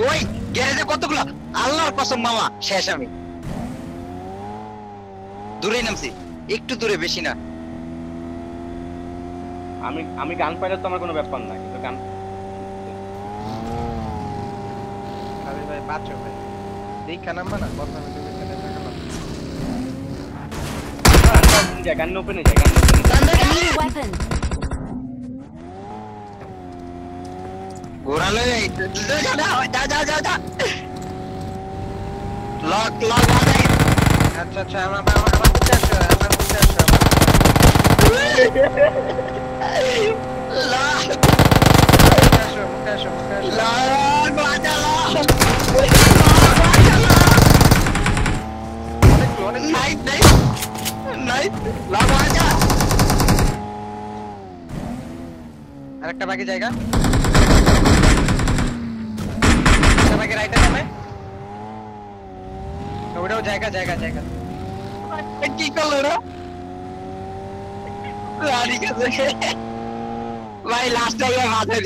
ওই গ্যারেজে কতগুলো, আল্লাহর কসম মামা শেষ আমি। দূরে নামছি, একটু দূরে, বেশি না। আমি আমি গান পাইলে তো আমার কোনো ব্যাপার না, কিন্তু গান আরে ভাই বাঁচো ভাই, দেখা নামবা না কথা বলতে বলতে দেখা গেল। গান ওপেনে যায়, গান ওপেনে যায়। I need a weapon. ঘোরালো এই, যা যা যা যা, লক লক বাজাই। আচ্ছা আচ্ছা, আমার মুখে আসো, আমার মুখে আসো। লক মুখে আসো, মুখে আসো, মুখে আসো। লক বাজা, লক অনেকগুলো, অনেক নাইট নাইট নাইট, লক বাজা। আরেকটা বাকি জায়গা। একটা বাকি রাইটে নামে। ওটাও জায়গা জায়গা জায়গা। কি করলো রে রানী কাছে ভাই, লাস্ট টাইম মাথায়